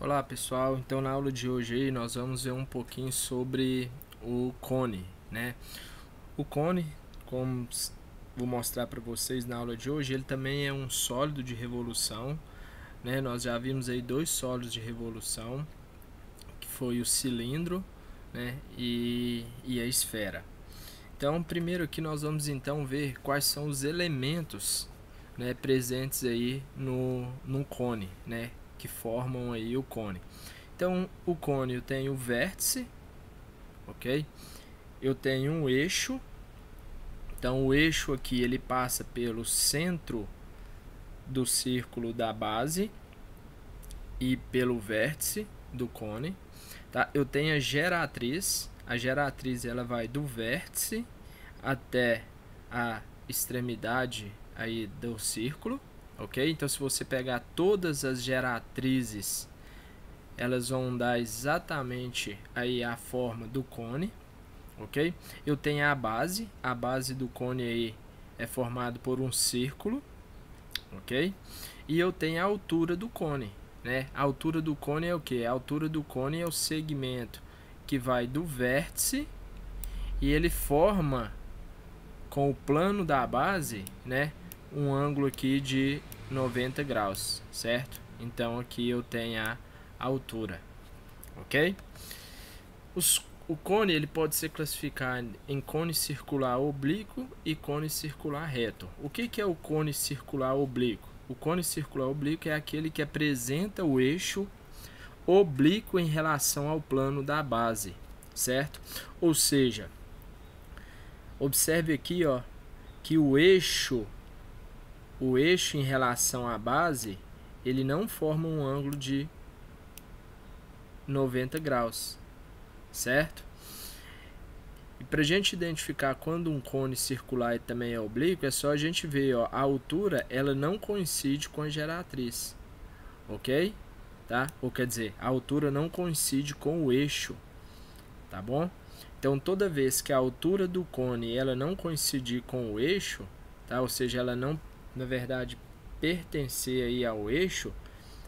Olá pessoal, então na aula de hoje aí nós vamos ver um pouquinho sobre o cone, né? O cone, como vou mostrar para vocês na aula de hoje, ele também é um sólido de revolução, né? Nós já vimos aí dois sólidos de revolução, que foi o cilindro, né? E a esfera. Então primeiro aqui nós vamos então ver quais são os elementos, né, presentes aí no cone, né? Que formam aí o cone. Então, o cone eu tenho o vértice, ok? Eu tenho um eixo. Então, o eixo aqui ele passa pelo centro do círculo da base e pelo vértice do cone. Tá? Eu tenho a geratriz. A geratriz ela vai do vértice até a extremidade aí do círculo, ok? Então, se você pegar todas as geratrizes, elas vão dar exatamente aí a forma do cone, ok? Eu tenho a base do cone aí é formado por um círculo, ok? E eu tenho a altura do cone, né? A altura do cone é o que? A altura do cone é o segmento que vai do vértice e ele forma com o plano da base, né? Um ângulo aqui de 90 graus, certo? Então aqui eu tenho a altura, ok? O cone ele pode ser classificado em cone circular oblíquo e cone circular reto. O que é o cone circular oblíquo? O cone circular oblíquo é aquele que apresenta o eixo oblíquo em relação ao plano da base, certo? Ou seja, observe aqui, ó, que o eixo em relação à base, ele não forma um ângulo de 90 graus, certo? E para a gente identificar quando um cone circular também é oblíquo, é só a gente ver, ó, a altura ela não coincide com a geratriz, ok? Tá? Ou quer dizer, a altura não coincide com o eixo, tá bom? Então toda vez que a altura do cone ela não coincidir com o eixo, tá? Ou seja, ela não, na verdade, pertencer aí ao eixo,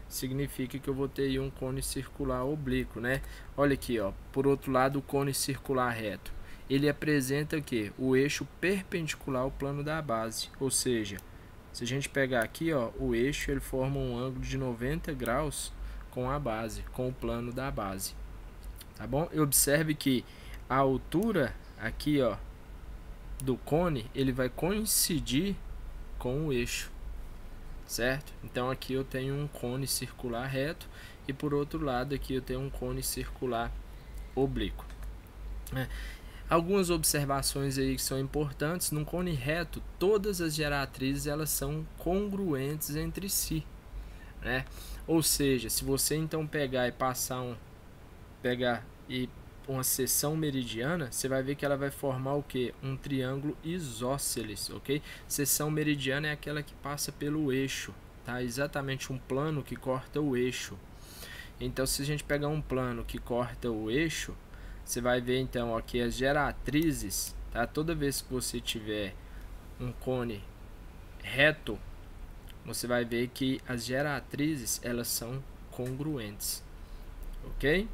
significa que eu vou ter aí um cone circular oblíquo, né? Olha aqui, ó. Por outro lado, o cone circular reto, ele apresenta o que? O eixo perpendicular ao plano da base, ou seja, se a gente pegar aqui, ó, o eixo ele forma um ângulo de 90 graus com a base, com o plano da base, tá bom? E observe que a altura aqui, ó, do cone, ele vai coincidir com o eixo, certo? Então aqui eu tenho um cone circular reto e por outro lado aqui eu tenho um cone circular oblíquo. Algumas observações aí que são importantes: no cone reto todas as geratrizes elas são congruentes entre si, né? Ou seja, se você então pegar uma seção meridiana, você vai ver que ela vai formar o que? Um triângulo isósceles, ok? Seção meridiana é aquela que passa pelo eixo, tá? Exatamente um plano que corta o eixo. Então, se a gente pegar um plano que corta o eixo, você vai ver então aqui as geratrizes, tá? Toda vez que você tiver um cone reto, você vai ver que as geratrizes elas são congruentes, ok?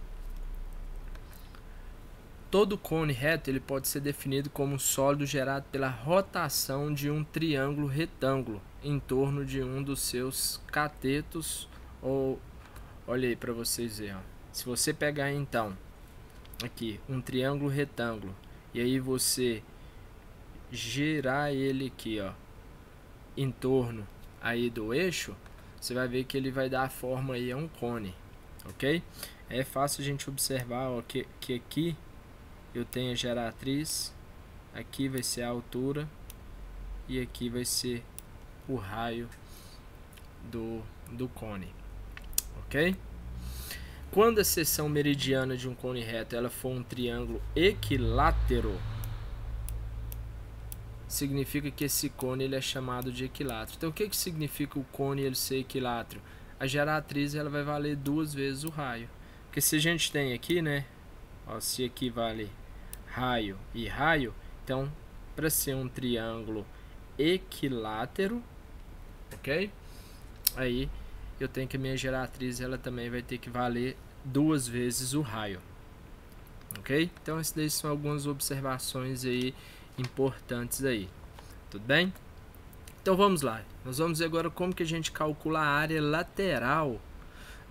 Todo cone reto ele pode ser definido como um sólido gerado pela rotação de um triângulo retângulo em torno de um dos seus catetos. Ou olha aí para vocês verem, ó. Se você pegar então aqui um triângulo retângulo e aí você girar ele aqui, ó, em torno aí do eixo, você vai ver que ele vai dar a forma aí a um cone, ok? É fácil a gente observar, ó, que aqui eu tenho a geratriz, aqui vai ser a altura e aqui vai ser o raio do cone, ok? Quando a seção meridiana de um cone reto ela for um triângulo equilátero, significa que esse cone ele é chamado de equilátero. Então o que significa o cone ele ser equilátero? A geratriz ela vai valer duas vezes o raio, porque se a gente tem aqui, né, ó, se aqui vale raio e raio, então para ser um triângulo equilátero, ok? Aí eu tenho que a minha geratriz ela também vai ter que valer 2 vezes o raio. Ok? Então essas daí são algumas observações aí importantes aí. Tudo bem? Então vamos lá. Nós vamos ver agora como que a gente calcula a área lateral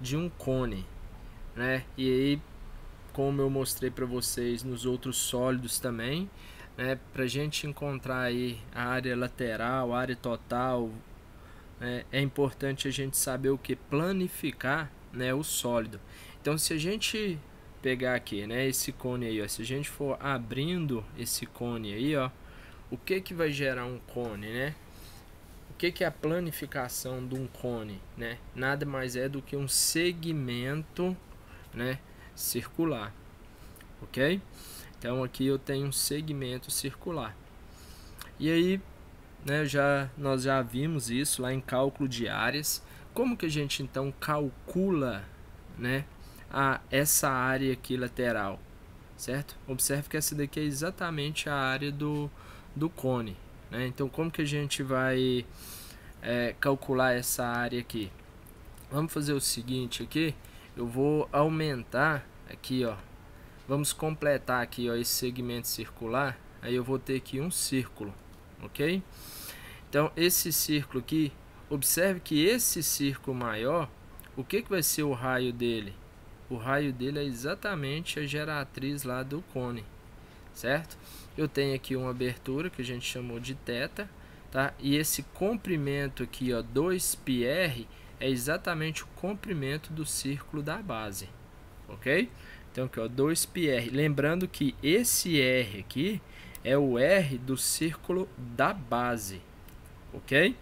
de um cone, né? E aí, como eu mostrei para vocês nos outros sólidos também, né? Para a gente encontrar aí a área lateral, a área total, né? É importante a gente saber o que? Planificar, né? O sólido. Então se a gente pegar aqui, né? Esse cone aí, ó, se a gente for abrindo esse cone aí, ó, o que que vai gerar um cone, né? O que é a planificação de um cone, né? Nada mais é do que um segmento, né, circular, ok? Então aqui eu tenho um segmento circular. E aí, né, nós já vimos isso lá em cálculo de áreas. Como que a gente então calcula, né, essa área aqui lateral, certo? Observe que essa daqui é exatamente a área do cone, né? Então como que a gente vai calcular essa área aqui? Vamos fazer o seguinte aqui, eu vou aumentar aqui, ó, vamos completar aqui, ó, esse segmento circular, aí eu vou ter aqui um círculo, ok? Então esse círculo aqui, observe que esse círculo maior, o que vai ser o raio dele? O raio dele é exatamente a geratriz lá do cone, certo? Eu tenho aqui uma abertura que a gente chamou de θ, tá? E esse comprimento aqui, ó, 2πr, é exatamente o comprimento do círculo da base, ok? Então aqui, ó, 2πr. Lembrando que esse R aqui é o R do círculo da base, ok?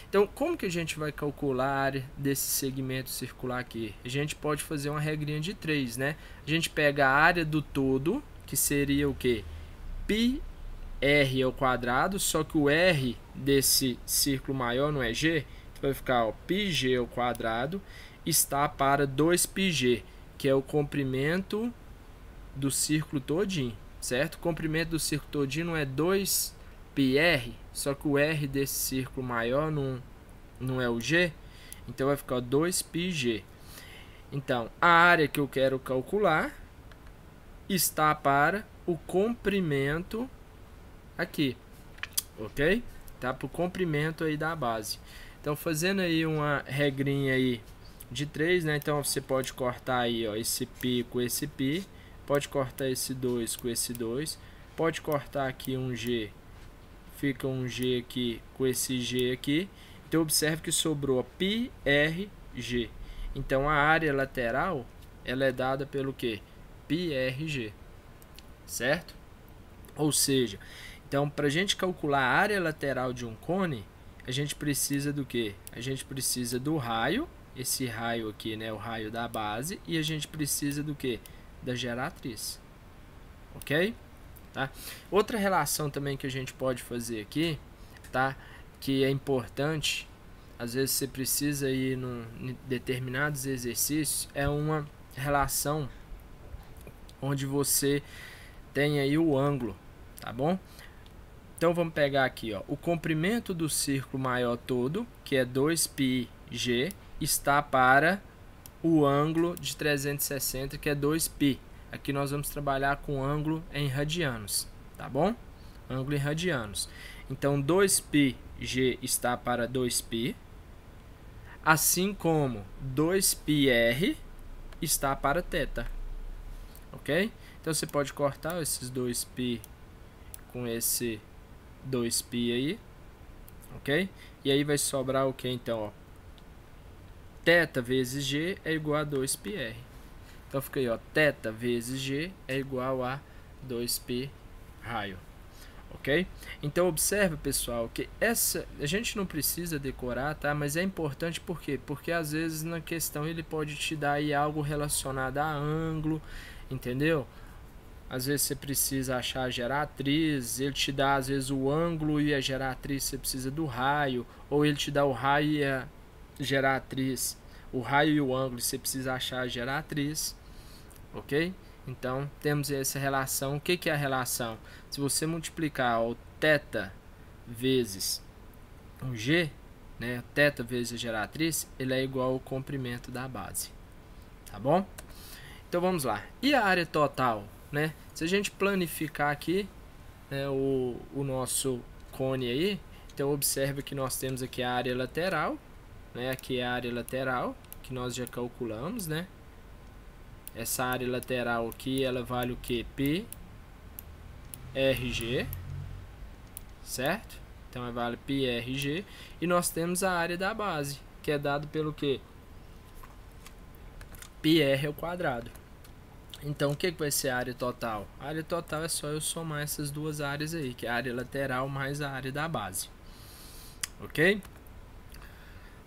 Então, como que a gente vai calcular a área desse segmento circular aqui? A gente pode fazer uma regrinha de 3, né? A gente pega a área do todo, que seria o quê? πr ao quadrado, só que o R desse círculo maior não é G, vai ficar, ó, πg ao quadrado está para 2πg, que é o comprimento do círculo todinho, certo? O comprimento do círculo todinho não é 2πr, só que o R desse círculo maior não é o G, então vai ficar 2πg. Então, a área que eu quero calcular está para o comprimento aqui, ok? Tá para o comprimento aí da base. Então, fazendo aí uma regrinha aí de 3, né? Então, você pode cortar aí, ó, esse π com esse π, pode cortar esse 2 com esse 2, pode cortar aqui um G, fica um G aqui com esse G aqui. Então, observe que sobrou πrg. Então, a área lateral, ela é dada pelo que? πrg, certo? Ou seja, então, para a gente calcular a área lateral de um cone, a gente precisa do que? A gente precisa do raio, esse raio aqui, né, o raio da base, e a gente precisa do que? Da geratriz, ok? Tá? Outra relação também que a gente pode fazer aqui, tá? Que é importante, às vezes você precisa ir em determinados exercícios, é uma relação onde você tem aí o ângulo, tá bom? Então vamos pegar aqui, ó, o comprimento do círculo maior todo, que é 2πg, está para o ângulo de 360, que é 2π. Aqui nós vamos trabalhar com ângulo em radianos, tá bom? Ângulo em radianos. Então 2πg está para 2π, assim como 2πr está para θ, ok? Então você pode cortar esses 2π com esse 2π aí, ok? E aí vai sobrar o que então, ó? θ vezes g é igual a 2πr. Então fica aí, ó, θ vezes g é igual a 2π raio, ok? Então observe, pessoal, que essa a gente não precisa decorar, tá? Mas é importante por quê? Porque às vezes na questão ele pode te dar aí algo relacionado a ângulo, entendeu? Às vezes você precisa achar a geratriz, ele te dá às vezes o ângulo e a geratriz você precisa do raio, ou ele te dá o raio e a geratriz, o raio e o ângulo você precisa achar a geratriz, ok? Então temos essa relação. O que é a relação? Se você multiplicar o θ vezes um g, né, θ vezes a geratriz, ele é igual ao comprimento da base, tá bom? Então vamos lá. E a área total, né? Se a gente planificar aqui, né, o nosso cone aí, então observa que nós temos aqui a área lateral, né? Aqui é a área lateral que nós já calculamos, né? Essa área lateral aqui, ela vale o que? P RG, certo? Então vale πRG. E nós temos a área da base, que é dado pelo que? πr ao quadrado. Então o que vai ser a área total? A área total é só eu somar essas duas áreas aí, que é a área lateral mais a área da base. Ok?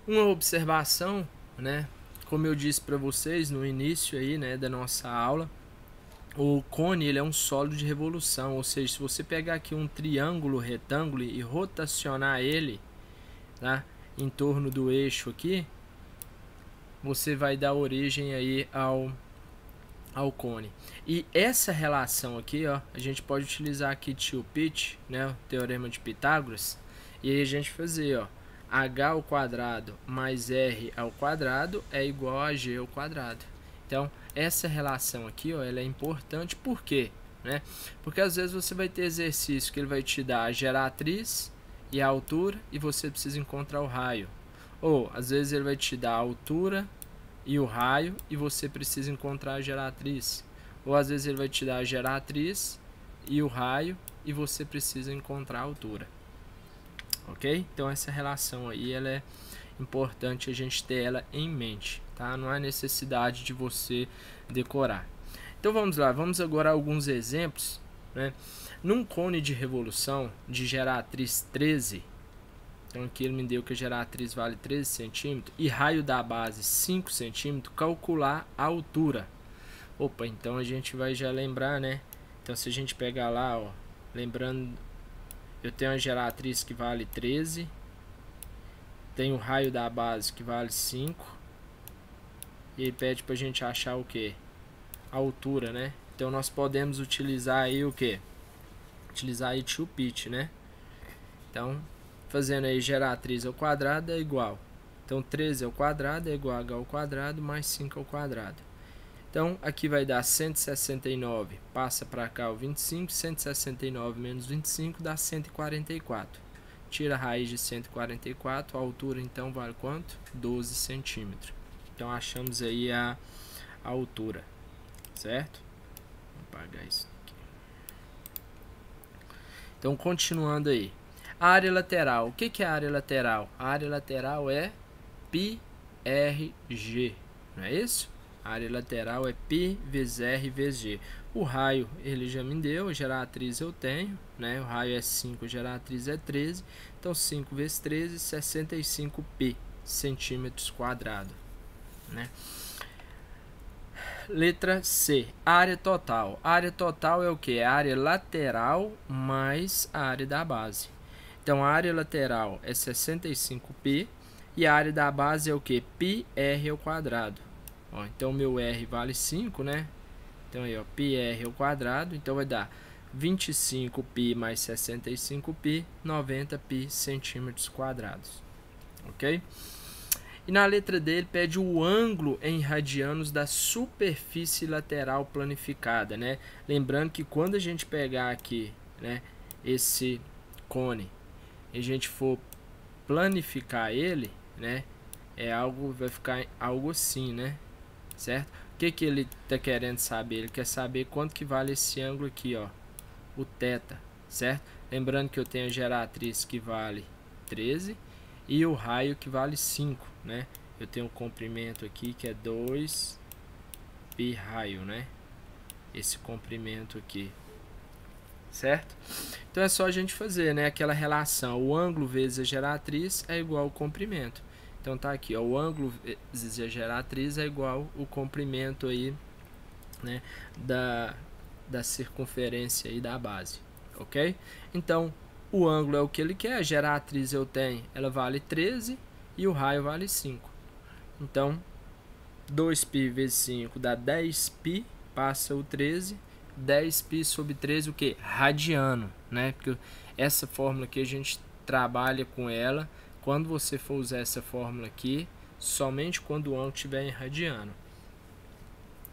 Uma observação, né? Como eu disse para vocês no início aí, né, da nossa aula, o cone ele é um sólido de revolução, ou seja, se você pegar aqui um triângulo retângulo e rotacionar ele, tá, em torno do eixo aqui, você vai dar origem aí ao cone. E essa relação aqui, ó, a gente pode utilizar aqui tio Pitt, né, o teorema de Pitágoras, e aí a gente fazer, ó, h ao quadrado mais r ao quadrado é igual a g ao quadrado. Então, essa relação aqui, ó, ela é importante, por quê? Né? Porque às vezes você vai ter exercício que ele vai te dar a geratriz e a altura e você precisa encontrar o raio. Ou, às vezes ele vai te dar a altura e o raio e você precisa encontrar a geratriz. Ou, às vezes ele vai te dar a geratriz e o raio e você precisa encontrar a altura. Ok? Então essa relação aí, ela é importante a gente ter ela em mente, tá? Não há necessidade de você decorar. Então vamos lá, vamos agora a alguns exemplos, né? Num cone de revolução de geratriz 13, então aqui ele me deu que a geratriz vale 13 centímetros e raio da base 5 centímetros, calcular a altura. Opa, então a gente vai já lembrar, né? Então se a gente pegar lá, ó, lembrando, eu tenho a geratriz que vale 13, tem o raio da base que vale 5, e ele pede para a gente achar o que? A altura, né? Então nós podemos utilizar aí o que? Utilizar aí tio Pitt, né? Então, fazendo aí geratriz ao quadrado é igual. Então 13 ao quadrado é igual a h ao quadrado mais 5 ao quadrado. Então aqui vai dar 169, passa para cá o 25, 169 menos 25 dá 144. Tira a raiz de 144, a altura então vale quanto? 12 centímetros. Então achamos aí a altura, certo? Vou apagar isso aqui. Então continuando aí. A área lateral, o que é a área lateral? A área lateral é πRG, não é isso? A área lateral é π vezes r vezes g. O raio ele já me deu, a geratriz eu tenho, né? O raio é 5, a geratriz é 13. Então 5 vezes 13, 65 π centímetros quadrados, né? Letra C, área total. A área total é o que? É a área lateral mais a área da base. Então a área lateral é 65 π e a área da base é o que? πr ao quadrado. Ó, então meu R vale 5, né? Então aí, ó, πr ao quadrado, então vai dar 25 π mais 65 π, 90 π centímetros quadrados. Ok? E na letra D ele pede o ângulo em radianos da superfície lateral planificada, né? Lembrando que quando a gente pegar aqui, né, esse cone, e a gente for planificar ele, né, vai ficar algo assim, né? Certo? O que ele está querendo saber? Ele quer saber quanto que vale esse ângulo aqui, ó, o θ, certo? Lembrando que eu tenho a geratriz que vale 13 e o raio que vale 5, né? Eu tenho um comprimento aqui que é 2 π raio, né? Esse comprimento aqui, certo? Então é só a gente fazer, né, aquela relação, o ângulo vezes a geratriz é igual ao comprimento. Então tá aqui, ó, o ângulo vezes a geratriz é igual o comprimento aí, né, da circunferência aí da base, ok? Então o ângulo é o que ele quer, a geratriz eu tenho, ela vale 13 e o raio vale 5. Então 2π vezes 5 dá 10π, passa o 13, 10π sobre 13 o que? Radiano, né? Porque essa fórmula aqui a gente trabalha com ela quando você for usar essa fórmula aqui, somente quando o ângulo estiver em radiano.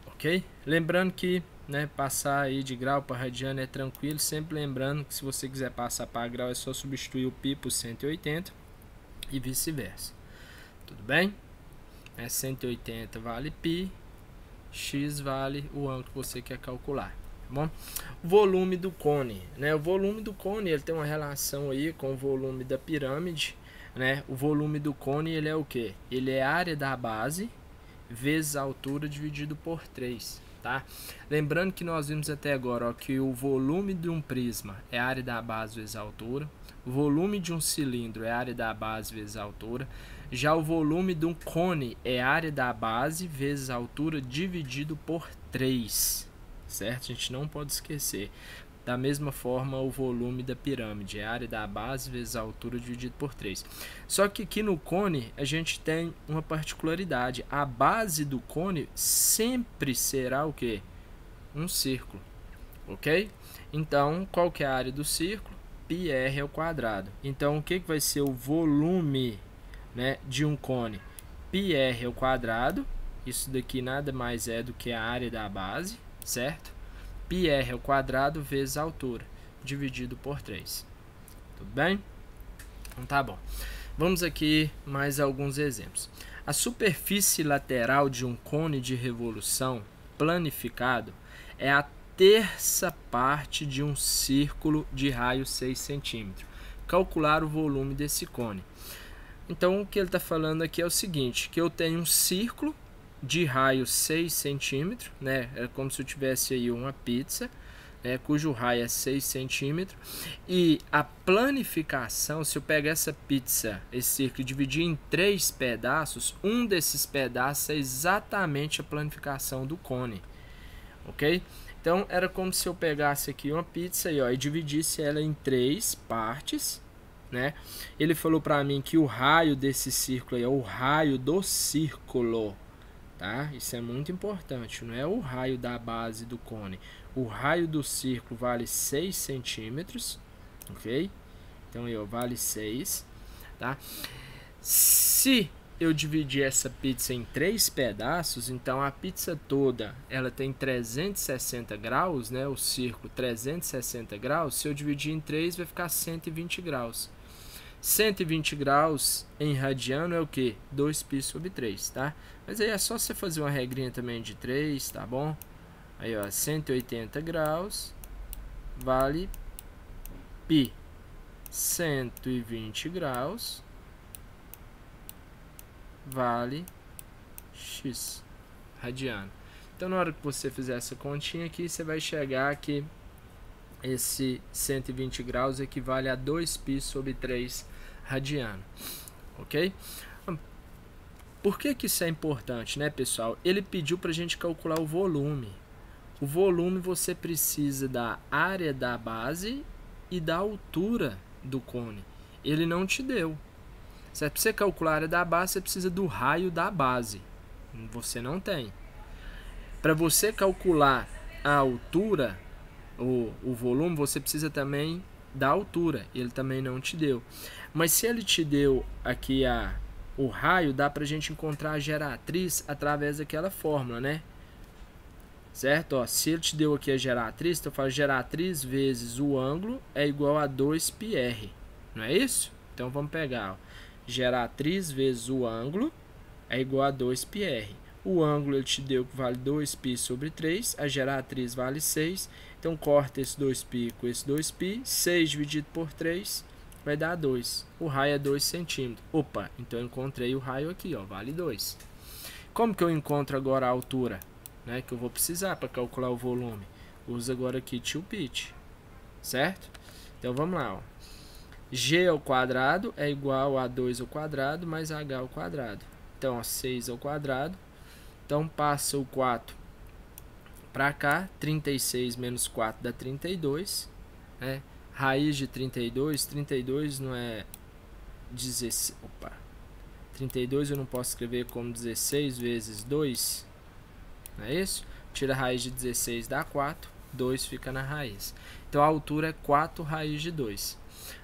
Ok? Lembrando que, né, passar aí de grau para radiano é tranquilo, sempre lembrando que se você quiser passar para grau é só substituir o π por 180 e vice-versa. Tudo bem? 180 vale π, x vale o ângulo que você quer calcular. Tá bom? O volume do cone, né? O volume do cone ele tem uma relação aí com o volume da pirâmide, né? O volume do cone ele é o que? Ele é a área da base vezes a altura dividido por 3, tá? Lembrando que nós vimos até agora, ó, que o volume de um prisma é a área da base vezes a altura, o volume de um cilindro é a área da base vezes a altura, já o volume de um cone é a área da base vezes a altura dividido por 3, certo? A gente não pode esquecer. Da mesma forma, o volume da pirâmide é a área da base vezes a altura dividido por 3. Só que aqui no cone a gente tem uma particularidade. A base do cone sempre será o quê? Um círculo, ok? Então, qual que é a área do círculo? πr ao quadrado. Então, o que vai ser o volume, né, de um cone? πr ao quadrado. Isso daqui nada mais é do que a área da base, certo? πr ao quadrado vezes a altura, dividido por 3. Tudo bem? Então tá bom. Vamos aqui mais alguns exemplos. A superfície lateral de um cone de revolução planificado é a terça parte de um círculo de raio 6 cm. Calcular o volume desse cone. Então o que ele está falando aqui é o seguinte, que eu tenho um círculo de raio 6 centímetros, né? É como se eu tivesse aí uma pizza, né, cujo raio é 6 centímetros, e a planificação, se eu pegar essa pizza, esse círculo, e dividir em 3 pedaços, um desses pedaços é exatamente a planificação do cone, ok? Então era como se eu pegasse aqui uma pizza e dividisse ela em 3 partes, né? Ele falou para mim que o raio desse círculo aí é o raio do círculo. Tá? Isso é muito importante, não é o raio da base do cone. O raio do círculo vale 6 centímetros, ok? Então, vale 6, tá? Se eu dividir essa pizza em 3 pedaços, então a pizza toda, ela tem 360 graus, né? O círculo 360 graus, se eu dividir em 3, vai ficar 120 graus. 120 graus em radiano é o que? 2π sobre 3, tá? Mas aí é só você fazer uma regrinha também de 3, tá bom? Aí, 180 graus vale π. 120 graus vale x radiano. Então, na hora que você fizer essa continha aqui, você vai chegar que esse 120 graus equivale a 2π sobre 3 radiano, ok? Por que isso é importante, né, pessoal? Ele pediu para a gente calcular o volume. O volume você precisa da área da base e da altura do cone. Ele não te deu. Certo? Para você calcular a área da base, você precisa do raio da base. Você não tem. Para você calcular a altura, o volume, você precisa também da altura. Ele também não te deu. Mas se ele te deu aqui o raio, dá para a gente encontrar a geratriz através daquela fórmula, né? Certo? Se ele te deu aqui a geratriz, então eu falo geratriz vezes o ângulo é igual a 2πr. Não é isso? Então vamos pegar. Geratriz vezes o ângulo é igual a 2πr. O ângulo ele te deu que vale 2π sobre 3. A geratriz vale 6. Então corta esse 2π com esse 2π. 6 dividido por 3 vai dar 2. O raio é 2 centímetros. Opa, então eu encontrei o raio aqui, vale 2. Como que eu encontro agora a altura, né, que eu vou precisar para calcular o volume? Usa agora aqui tio Pete, certo? Então vamos lá, g ao quadrado é igual a 2 ao quadrado mais h ao quadrado. Então, 6 ao quadrado. Então passa o 4 para cá, 36 menos 4 dá 32, né? Raiz de 32, 32 não é 16, 32 eu não posso escrever como 16 vezes 2, não é isso? Tira a raiz de 16 dá 4, 2 fica na raiz. Então a altura é 4 raiz de 2.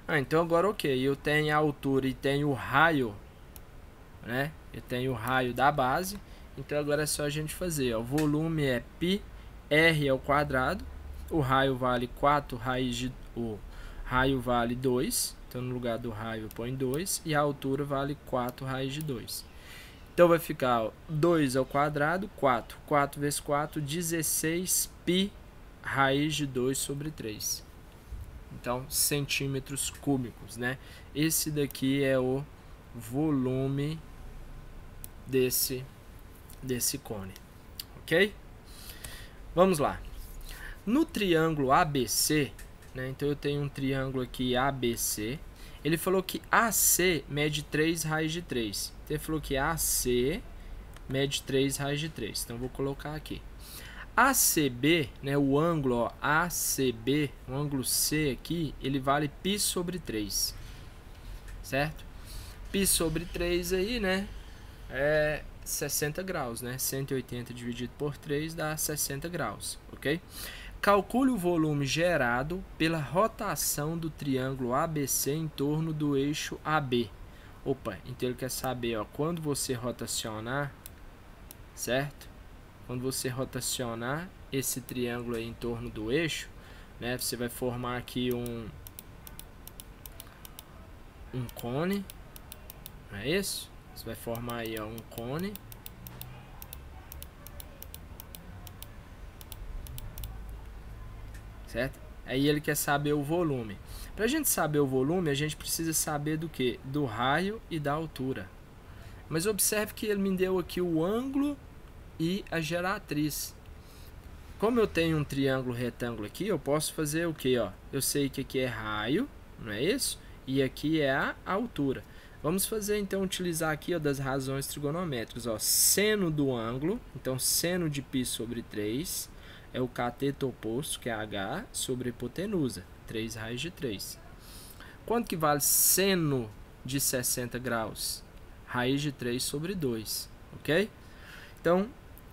Então agora ok, eu tenho a altura e tenho o raio, né? Eu tenho o raio da base, então agora é só a gente fazer, ó. O volume é π r ao quadrado, o raio vale 4 raiz de... o raio vale 2, então no lugar do raio eu ponho 2, e a altura vale 4 raiz de 2. Então vai ficar, ó, 2 ao quadrado, 4. 4 vezes 4, 16 π raiz de 2 sobre 3. Então, centímetros cúbicos, né? Esse daqui é o volume desse cone, ok? Vamos lá. No triângulo ABC, né? Então eu tenho um triângulo aqui ABC. Ele falou que AC mede 3 raiz de 3. Então ele falou que AC mede 3 raiz de 3. Então eu vou colocar aqui. ACB, né, o ângulo, ó, ACB, o ângulo C aqui, ele vale π sobre 3, certo? Π sobre 3 aí, né, é 60 graus, né? 180 dividido por 3 dá 60 graus, ok? Calcule o volume gerado pela rotação do triângulo ABC em torno do eixo AB. Opa, então ele quer saber, ó, quando você rotacionar, certo? Quando você rotacionar esse triângulo aí em torno do eixo, né, você vai formar aqui um cone, não é isso? Você vai formar aí, ó, um cone. Certo? Aí ele quer saber o volume. Para a gente saber o volume, a gente precisa saber do que? Do raio e da altura. Mas observe que ele me deu aqui o ângulo e a geratriz. Como eu tenho um triângulo retângulo aqui, eu posso fazer o que? Eu sei que aqui é raio, não é isso? E aqui é a altura. Vamos fazer então, utilizar aqui, ó, das razões trigonométricas. Ó, seno do ângulo, então seno de π sobre 3 é o cateto oposto, que é h, sobre a hipotenusa, 3 raiz de 3. Quanto que vale seno de 60 graus? Raiz de 3 sobre 2, ok? Então,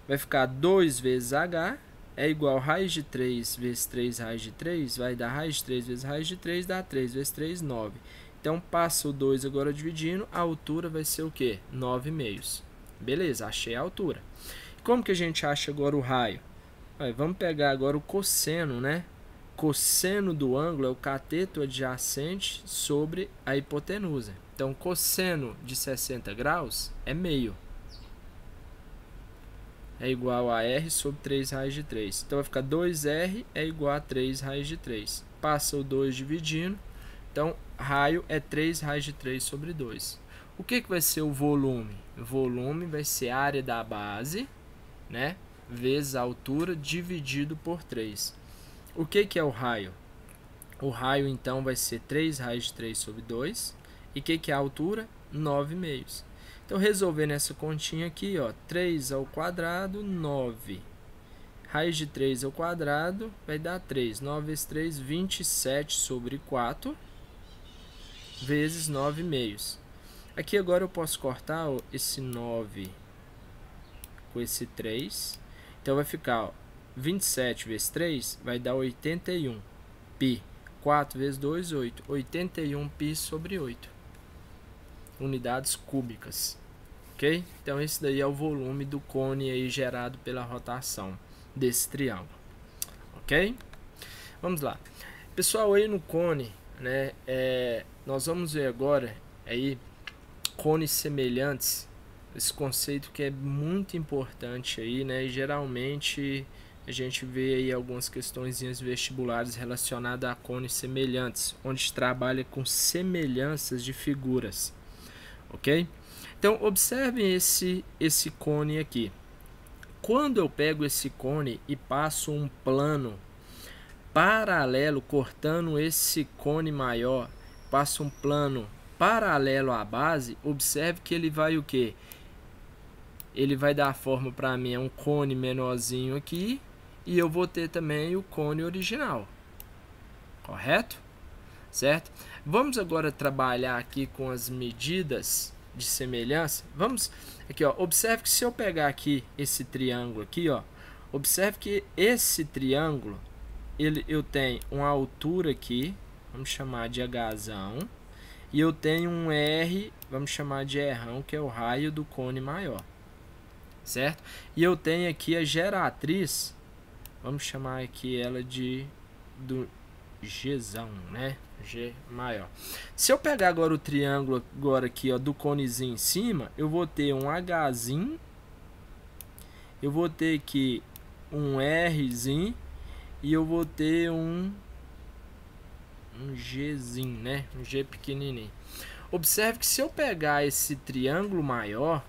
vai ficar 2 vezes h é igual a raiz de 3 vezes 3 raiz de 3, vai dar raiz de 3 vezes raiz de 3, dá 3 vezes 3, 9. Então, passa o 2 agora dividindo, a altura vai ser o quê? 9,5. Beleza, achei a altura. Como que a gente acha agora o raio? Vamos pegar agora o cosseno, né? Cosseno do ângulo é o cateto adjacente sobre a hipotenusa. Então, cosseno de 60 graus é meio. É igual a R sobre 3 raiz de 3. Então, vai ficar 2R é igual a 3 raiz de 3. Passa o 2 dividindo. Então, raio é 3 raiz de 3 sobre 2. O que vai ser o volume? O volume vai ser a área da base, né? Vezes a altura dividido por 3. O que é o raio? O raio, então, vai ser 3 raiz de 3 sobre 2. E o que é a altura? 9,5. Então, resolvendo essa continha aqui, ó, 3 ao quadrado, 9. Raiz de 3 ao quadrado vai dar 3. 9 vezes 3, 27 sobre 4, vezes 9,5. Aqui agora eu posso cortar, ó, esse 9 com esse 3. Então, vai ficar, ó, 27 vezes 3 vai dar 81 π. 4 vezes 2, 8. 81 π sobre 8. Unidades cúbicas, ok? Então esse daí é o volume do cone aí gerado pela rotação desse triângulo, ok? Vamos lá, pessoal, aí no cone, né? Nós vamos ver agora aí cones semelhantes, esse conceito que é muito importante aí, né? E geralmente a gente vê aí algumas questões vestibulares relacionadas a cones semelhantes, onde trabalha com semelhanças de figuras. Ok? Então, observem esse cone aqui. Quando eu pego esse cone e passo um plano paralelo, cortando esse cone maior, passo um plano paralelo à base, observe que ele vai o quê? Ele vai dar a forma para mim, é um cone menorzinho aqui, e eu vou ter também o cone original. Correto? Certo? Vamos agora trabalhar aqui com as medidas de semelhança. Vamos aqui, ó, observe que se eu pegar aqui esse triângulo aqui, ó, observe que esse triângulo, eu tenho uma altura aqui, vamos chamar de Hzão, e eu tenho um R, vamos chamar de Rão, que é o raio do cone maior, certo? E eu tenho aqui a geratriz, vamos chamar aqui ela do Gzão, né? G maior. Se eu pegar agora o triângulo agora aqui, ó, do conezinho em cima, eu vou ter um Hzinho, eu vou ter aqui um Rzinho e eu vou ter um Gzinho, né? Um G pequenininho. Observe que se eu pegar esse triângulo maior,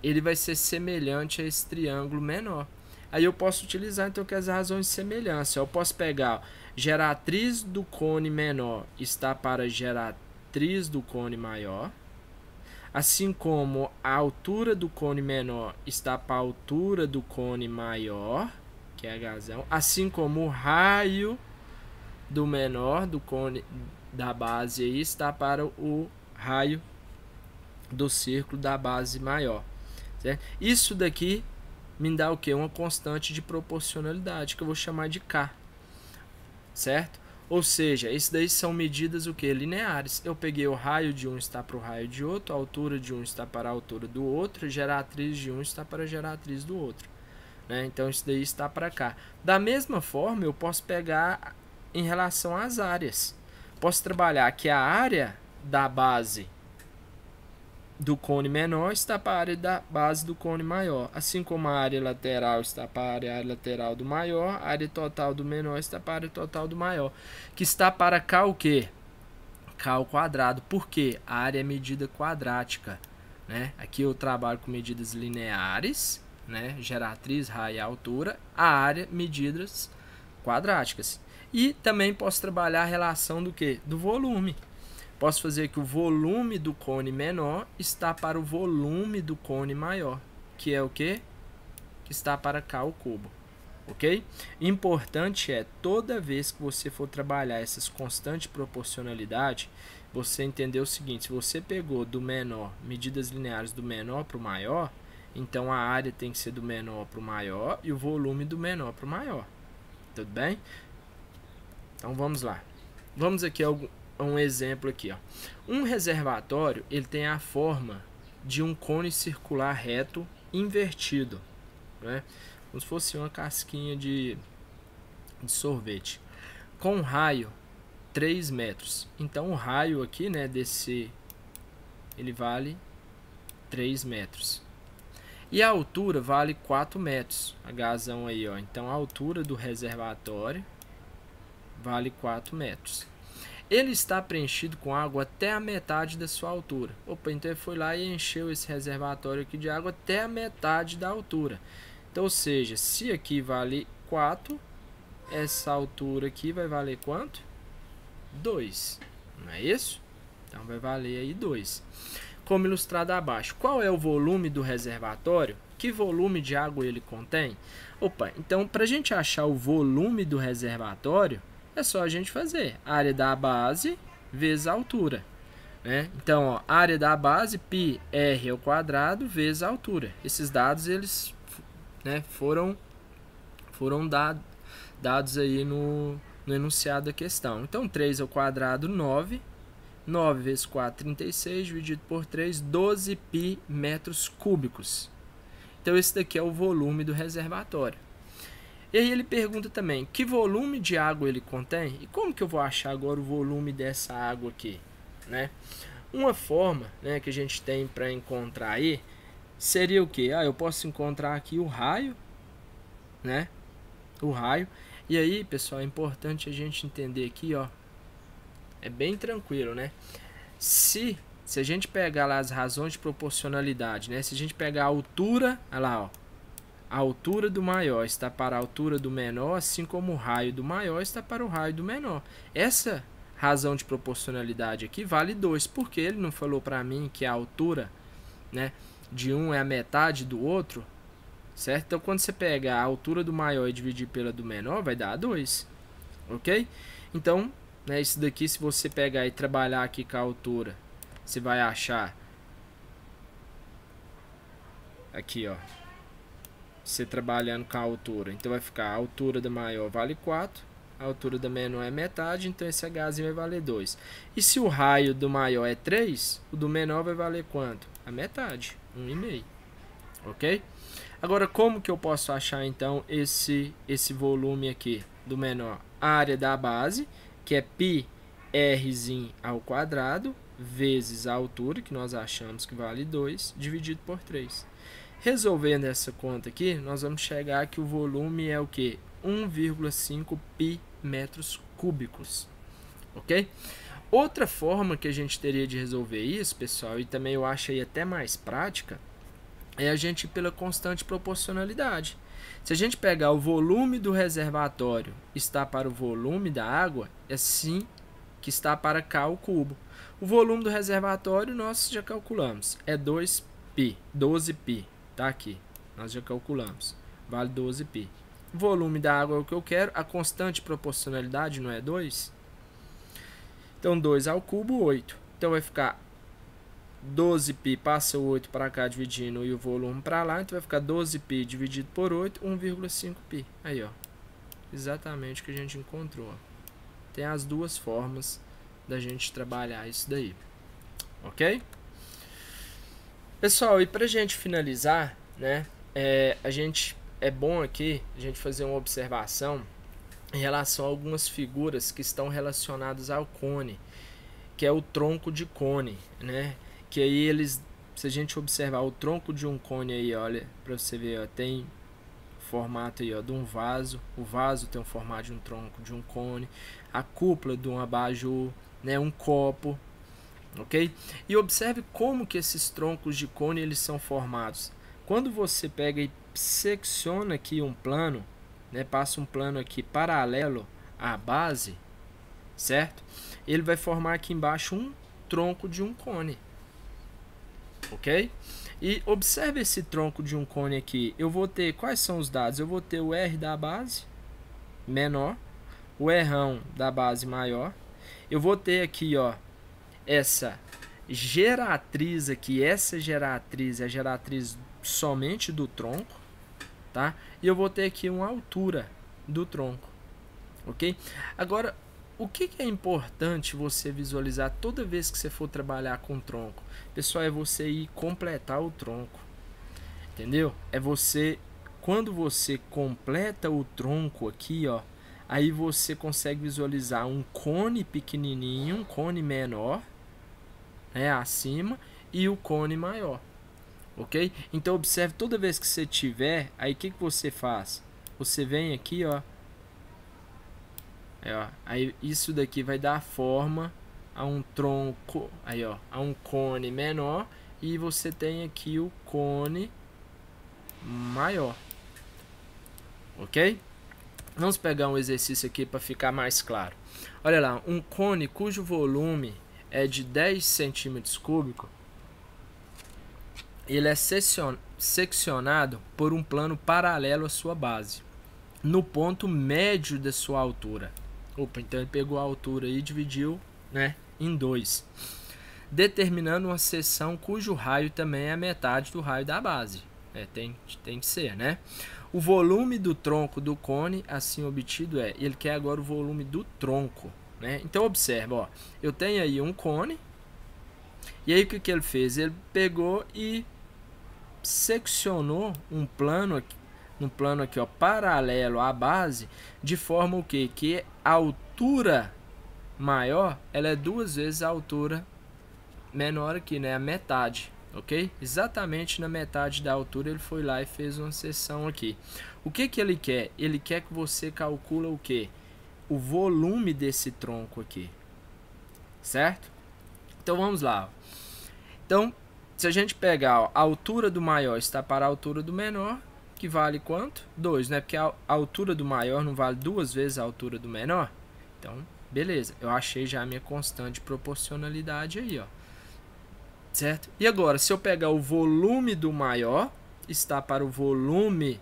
ele vai ser semelhante a esse triângulo menor. Aí eu posso utilizar então que as razões de semelhança. Eu posso pegar geratriz do cone menor está para geratriz do cone maior, assim como a altura do cone menor está para a altura do cone maior, que é Hzão, assim como o raio do menor do cone da base aí está para o raio do círculo da base maior, certo? Isso daqui me dá o que? Uma constante de proporcionalidade, que eu vou chamar de K, certo? Ou seja, isso daí são medidas o que? Lineares. Eu peguei o raio de um está para o raio de outro, a altura de um está para a altura do outro, a geratriz de um está para a geratriz do outro, né? Então isso daí está para cá. Da mesma forma, eu posso pegar em relação às áreas. Posso trabalhar que a área da base do cone menor está para a área da base do cone maior, assim como a área lateral está para a área lateral do maior, a área total do menor está para a área total do maior, que está para cá o que? K ao quadrado, porque a área é medida quadrática, né? Aqui eu trabalho com medidas lineares, né? Geratriz, raio e altura, a área medidas quadráticas. E também posso trabalhar a relação do que? Do volume. Posso fazer que o volume do cone menor está para o volume do cone maior, que é o que? Que está para K ao cubo, ok? Importante é, toda vez que você for trabalhar essas constantes de proporcionalidade, você entender o seguinte: se você pegou do menor, medidas lineares do menor para o maior, então a área tem que ser do menor para o maior e o volume do menor para o maior. Tudo bem? Então vamos lá. Vamos aqui a um exemplo aqui, ó. Um reservatório, ele tem a forma de um cone circular reto invertido, né? Como se fosse uma casquinha de sorvete, com um raio 3 metros. Então o raio aqui, né, ele vale 3 metros. E a altura vale 4 metros. Hzão aí, ó. Então a altura do reservatório vale 4 metros. Ele está preenchido com água até a metade da sua altura. Opa, então ele foi lá e encheu esse reservatório aqui de água até a metade da altura. Então, ou seja, se aqui vale 4, essa altura aqui vai valer quanto? 2. Não é isso? Então vai valer aí 2. Como ilustrado abaixo. Qual é o volume do reservatório? Que volume de água ele contém? Opa, então para a gente achar o volume do reservatório, é só a gente fazer a área da base vezes a altura, né? Então, ó, área da base, πr ao quadrado vezes a altura. Esses dados, eles, né, foram dados aí no enunciado da questão. Então, 3 ao quadrado, 9. 9 vezes 4, 36, dividido por 3, 12 π metros cúbicos. Então, esse daqui é o volume do reservatório. E aí ele pergunta também, que volume de água ele contém? E como que eu vou achar agora o volume dessa água aqui, né? Uma forma, né, que a gente tem para encontrar aí, seria o que? Eu posso encontrar aqui o raio, né? O raio. E aí, pessoal, é importante a gente entender aqui, ó. É bem tranquilo, né? Se a gente pegar lá as razões de proporcionalidade, né? Se a gente pegar a altura, olha lá, ó. A altura do maior está para a altura do menor, assim como o raio do maior está para o raio do menor. Essa razão de proporcionalidade aqui vale 2, porque ele não falou para mim que a altura, né, de um é a metade do outro, certo? Então, quando você pegar a altura do maior e dividir pela do menor, vai dar 2, ok? Então, né, isso daqui, se você pegar e trabalhar aqui com a altura, você vai achar aqui, ó. Você trabalhando com a altura, então vai ficar a altura da maior vale 4, a altura da menor é metade, então esse Hzinho vai valer 2. E se o raio do maior é 3, o do menor vai valer quanto? A metade, 1,5. Ok? Agora, como que eu posso achar, então, esse volume aqui do menor? A área da base, que é πr ao quadrado, vezes a altura, que nós achamos que vale 2, dividido por 3. Resolvendo essa conta aqui, nós vamos chegar que o volume é o quê? 1,5 π metros cúbicos. Ok? Outra forma que a gente teria de resolver isso, pessoal, e também eu acho aí até mais prática, é a gente ir pela constante proporcionalidade. Se a gente pegar o volume do reservatório está para o volume da água, é assim que está para K ao cubo. O volume do reservatório nós já calculamos, é 2π, 12π, tá aqui, nós já calculamos, vale 12π. O volume da água é o que eu quero, a constante proporcionalidade não é 2? Então 2 ao cubo, 8. Então vai ficar 12π, passa o 8 para cá dividindo e o volume para lá, então vai ficar 12π dividido por 8, 1,5π. Aí, ó, exatamente o que a gente encontrou. Tem as duas formas da gente trabalhar isso daí, ok? Pessoal, e para a gente finalizar, né, é bom aqui a gente fazer uma observação em relação a algumas figuras que estão relacionadas ao cone, que é o tronco de cone, né? Que aí eles, se a gente observar o tronco de um cone aí, olha, para você ver, ó, tem formato aí, ó, de um vaso. O vaso tem o formato de um tronco de um cone, a cúpula de um abajur, né, um copo, ok? E observe como que esses troncos de cone eles são formados. Quando você pega e secciona aqui um plano, né, passa um plano aqui paralelo à base, certo? Ele vai formar aqui embaixo um tronco de um cone, ok? E observe esse tronco de um cone aqui. Eu vou ter, quais são os dados? Eu vou ter o R da base menor, o Rão da base maior. Eu vou ter aqui, ó, essa geratriz aqui. Essa geratriz é a geratriz somente do tronco, tá? E eu vou ter aqui uma altura do tronco, ok? Agora, o que é importante você visualizar toda vez que você for trabalhar com tronco? Pessoal, é você ir completar o tronco, entendeu? É você, quando você completa o tronco aqui, ó, aí você consegue visualizar um cone pequenininho, um cone menor, né, acima, e o cone maior, ok? Então observe, toda vez que você tiver, aí o que você faz? Você vem aqui, ó, aí isso daqui vai dar forma a um tronco, aí, ó, a um cone menor, e você tem aqui o cone maior, ok? Vamos pegar um exercício aqui para ficar mais claro. Olha lá, um cone cujo volume é de 10 centímetros cúbicos, ele é seccionado por um plano paralelo à sua base, no ponto médio da sua altura. Opa, então ele pegou a altura e dividiu, né, em 2, determinando uma seção cujo raio também é a metade do raio da base. Tem que ser, né? O volume do tronco do cone assim obtido ele quer agora o volume do tronco, né? Então observa, ó, eu tenho aí um cone, e aí o que ele fez? Ele pegou e seccionou um plano aqui, ó, paralelo à base, de forma o quê? Que a altura maior, ela é 2 vezes a altura menor aqui, né? A metade, ok? Exatamente na metade da altura ele foi lá e fez uma seção aqui. O que ele quer? Ele quer que você calcule o quê? O volume desse tronco aqui, certo? Então vamos lá. Então, se a gente pegar, ó, a altura do maior está para a altura do menor, que vale quanto? 2, né? Porque a altura do maior não vale 2 vezes a altura do menor. Então, beleza. Eu achei já a minha constante de proporcionalidade aí, ó. Certo? E agora, se eu pegar o volume do maior, está para o volume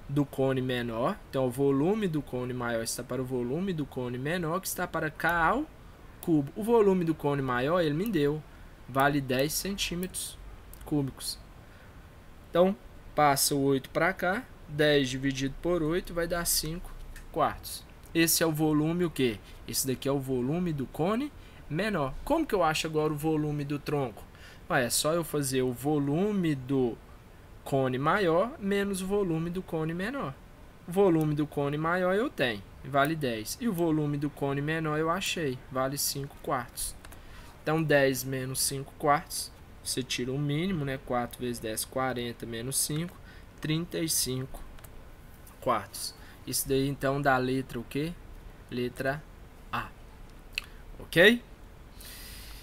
do cone menor. Então, o volume do cone maior está para o volume do cone menor, que está para K ao cubo. O volume do cone maior, ele me deu. Vale 10 centímetros cúbicos. Então, passa o 8 para cá. 10 dividido por 8 vai dar 5 quartos. esse é o volume o quê? Esse daqui é o volume do cone menor. Como que eu acho agora o volume do tronco? É só eu fazer o volume do cone maior menos o volume do cone menor. O volume do cone maior eu tenho, vale 10. E o volume do cone menor eu achei, vale 5 quartos. Então 10 menos 5 quartos, você tira o mínimo, né? 4 vezes 10, 40 menos 5, 35 quartos. Isso daí então dá a letra o quê? Letra A. Ok?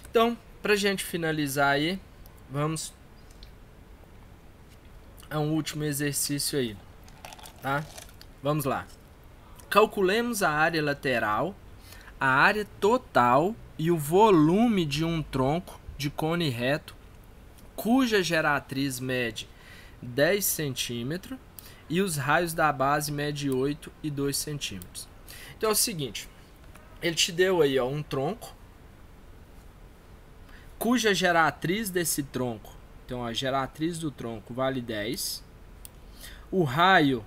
Então, pra gente finalizar aí, vamos a um último exercício aí, tá? Vamos lá. Calculemos a área lateral, a área total e o volume de um tronco de cone reto, cuja geratriz mede 10 centímetros e os raios da base mede 8 e 2 centímetros. Então é o seguinte, ele te deu aí ó, um tronco, cuja geratriz desse tronco, então a geratriz do tronco vale 10, o raio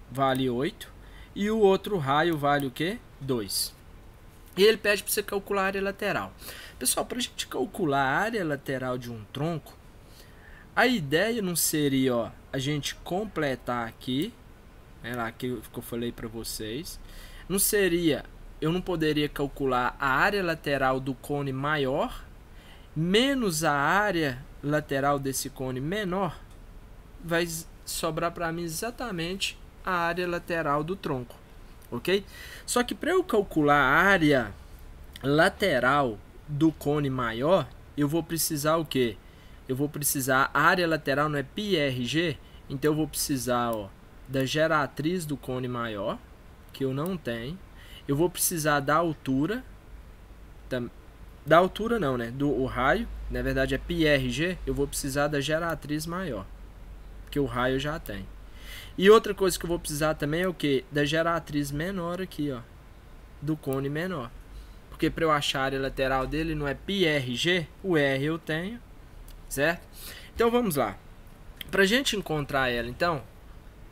vale 8 e o outro raio vale o quê? 2. E ele pede para você calcular a área lateral. Pessoal, para a gente calcular a área lateral de um tronco, a ideia não seria ó, a gente completar aqui, né, lá que eu falei para vocês, não seria, eu não poderia calcular a área lateral do cone maior menos a área lateral desse cone menor, vai sobrar para mim exatamente a área lateral do tronco, ok? Só que para eu calcular a área lateral do cone maior, eu vou precisar o quê? Eu vou precisar, a área lateral não é πRG, então eu vou precisar ó, da geratriz do cone maior, que eu não tenho. Eu vou precisar da altura, da altura não, né? O raio, na verdade é πRG, eu vou precisar da geratriz maior, porque o raio eu já tem. E outra coisa que eu vou precisar também é o que? Da geratriz menor aqui, ó, do cone menor. Porque para eu achar a área lateral dele não é πRG, o R eu tenho, certo? Então vamos lá. Para a gente encontrar ela, então,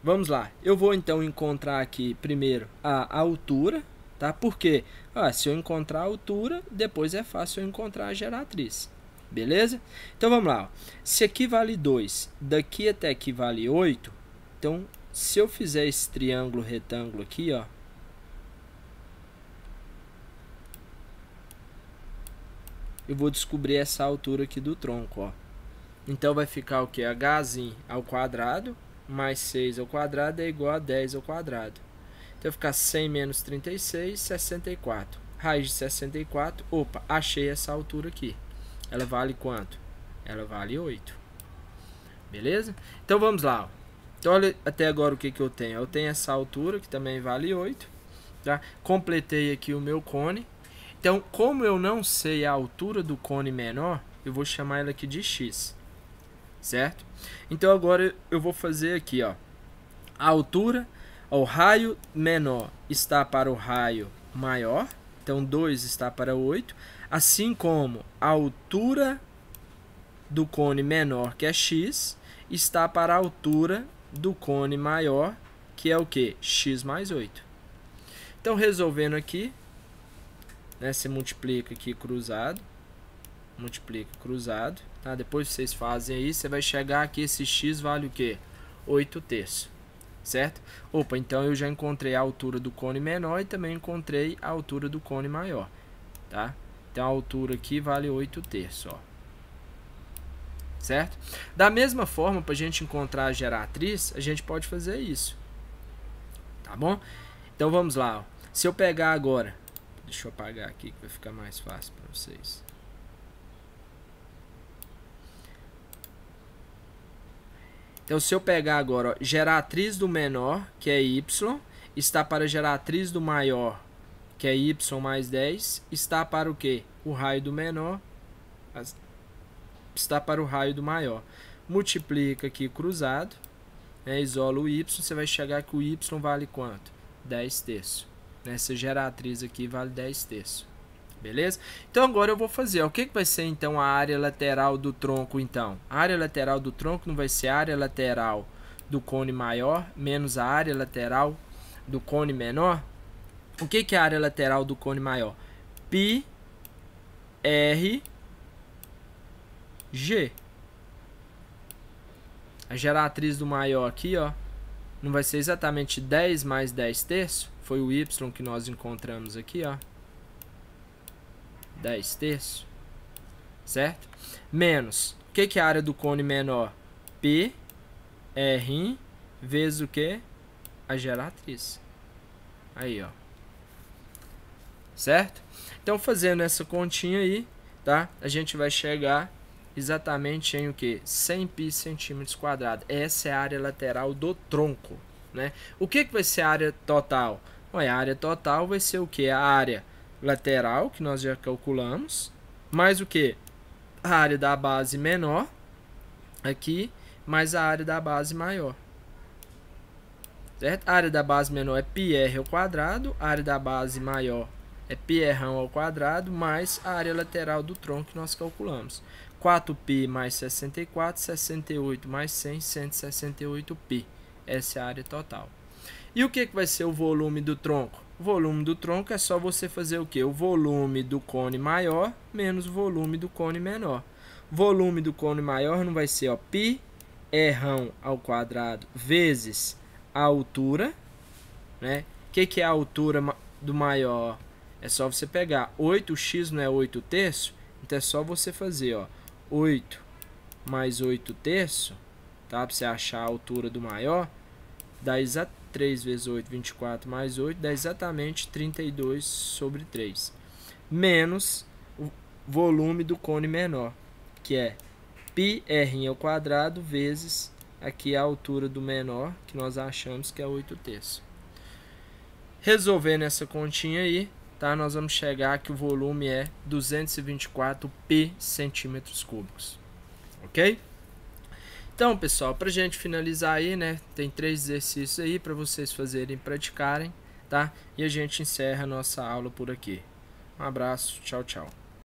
vamos lá. Eu vou então encontrar aqui primeiro a altura, tá? Porque se eu encontrar a altura, depois é fácil eu encontrar a geratriz. Beleza? Então vamos lá. Ó. Se aqui vale 2, daqui até aqui vale 8, então se eu fizer esse triângulo retângulo aqui, ó, eu vou descobrir essa altura aqui do tronco, ó. Então vai ficar o que? H ao quadrado mais 6 ao quadrado é igual a 10 ao quadrado. Então vai ficar 100 menos 36, 64. Raiz de 64, opa, achei essa altura aqui. Ela vale quanto? Ela vale 8. Beleza? Então vamos lá. Ó. Então olha até agora o que eu tenho. Eu tenho essa altura que também vale 8. Tá? Completei aqui o meu cone. Então, como eu não sei a altura do cone menor, eu vou chamar ela aqui de x, certo? Então, agora eu vou fazer aqui, ó, a altura, o raio menor está para o raio maior, então 2 está para 8, assim como a altura do cone menor, que é x, está para a altura do cone maior, que é o que? X mais 8. Então, resolvendo aqui, né, você multiplica aqui cruzado, multiplica cruzado, tá? Depois vocês fazem aí, você vai chegar aqui, esse x vale o que? 8 terços, certo? Opa, então eu já encontrei a altura do cone menor e também encontrei a altura do cone maior, tá? Então a altura aqui vale 8 terços, ó. Certo? Da mesma forma, para a gente encontrar a geratriz, a gente pode fazer isso, tá bom? Então vamos lá, ó. Se eu pegar agora, deixa eu apagar aqui que vai ficar mais fácil para vocês. Então, se eu pegar agora, ó, geratriz do menor, que é y, está para a geratriz do maior, que é y mais 10, está para o quê? O raio do menor, está para o raio do maior. Multiplica aqui cruzado, né, isola o y, você vai chegar que o y vale quanto? 10 terços. Essa geratriz aqui vale 10 terços. Beleza? Então agora eu vou fazer. Ó, o que vai ser então a área lateral do tronco então? A área lateral do tronco não vai ser a área lateral do cone maior menos a área lateral do cone menor? O que é a área lateral do cone maior? Π, R, G. A geratriz do maior aqui, ó, não vai ser exatamente 10 mais 10 terços? Foi o Y que nós encontramos aqui, ó. 10 terços. Certo? Menos. O que é a área do cone menor? P, R, vezes o que? A geratriz. Aí, ó. Certo? Então, fazendo essa continha aí, tá? A gente vai chegar exatamente em o que? 100 π centímetros quadrados. Essa é a área lateral do tronco, né? O que vai ser a área total? Bom, a área total vai ser o que? A área lateral, que nós já calculamos, mais o que? A área da base menor, aqui, mais a área da base maior. Certo? A área da base menor é πr ao quadrado, a área da base maior é πr ao quadrado, mais a área lateral do tronco que nós calculamos. 4π mais 64, 68 mais 100, 168π. Essa é a área total. E o que vai ser o volume do tronco? O volume do tronco é só você fazer o quê? O volume do cone maior menos o volume do cone menor. O volume do cone maior não vai ser, ó, πr ao quadrado vezes a altura, né? O que é a altura do maior? É só você pegar 8x, não é 8 terços? Então é só você fazer, ó, 8 mais 8 terços, tá? Para você achar a altura do maior, dá exatamente 3 vezes 8, 24 mais 8, dá exatamente 32 sobre 3. Menos o volume do cone menor, que é πr ao quadrado vezes aqui a altura do menor, que nós achamos que é 8 terços. Resolvendo essa continha aí, tá? Nós vamos chegar que o volume é 224 π centímetros cúbicos. Ok? Então, pessoal, para a gente finalizar aí, né? Tem 3 exercícios aí para vocês fazerem e praticarem, tá? E a gente encerra a nossa aula por aqui. Um abraço, tchau, tchau.